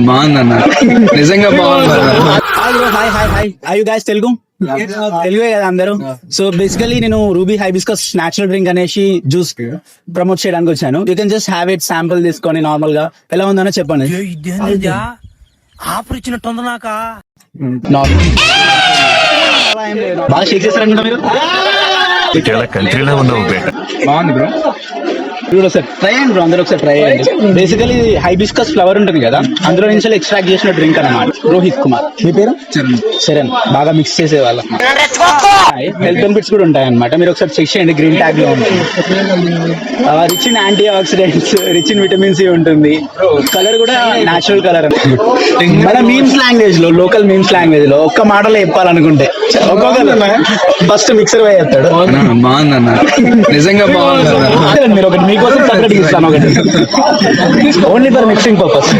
బాగుందన్న, నిజంగా బాగుందన్న. హాయ్ ఐ యు గైస్ తెలుగే కదా అందరూ. సో బేసికలీ నేను రూబీ హైబిస్కస్ నేచురల్ డ్రింక్ అనేసి జ్యూస్ ప్రమోట్ చేయడానికి వచ్చాను. You can just have it, sample తీసుకొని నార్మల్ గా ఎలా ఉందనో చెప్పండి. బాగా షేక్ చేస్తారనుకుంటా మీరు. కంట్రీలో ఉన్నావు బాగుంది బ్రో. ఇప్పుడు ఒకసారి ట్రై అయ్యండి బ్రో, అందరూ ఒకసారి ట్రై అయ్యండి. బేసికలీ హైబిస్కస్ ఫ్లవర్ ఉంటుంది కదా, అందులో నుంచి ఎక్స్ట్రాక్ట్ చేసిన డ్రింక్ అన్నమాట. రోహిత్ కుమార్, మీ పేరు? చరణ్. బాగా మిక్స్ చేసే వాళ్ళ హెల్త్ బెనిఫిట్స్ కూడా ఉంటాయి అనమాట. మీరు ఒకసారి చెక్ చేయండి, గ్రీన్ ట్యాగ్ లో ఉంటుంది. Rich in antioxidants, rich in vitamin C ఉంటుంది. కలర్ కూడా నేచురల్ కలర్. మన మీమ్స్ లాంగ్వేజ్ లో, లోకల్ మీమ్స్ లాంగ్వేజ్ లో ఒక్క మాటలో చెప్పాలనుకుంటే ఒక్కొక్కరు ఫస్ట్ మిక్సర్ వేస్తాడు. బాగుందన్న, నిజంగా బాగుందన్న. మీరు ఒకటి మీకోసం సపరేట్ ఇస్తాను, ఒకటి ఓన్లీ ఫర్ మిక్సింగ్ పర్పస్.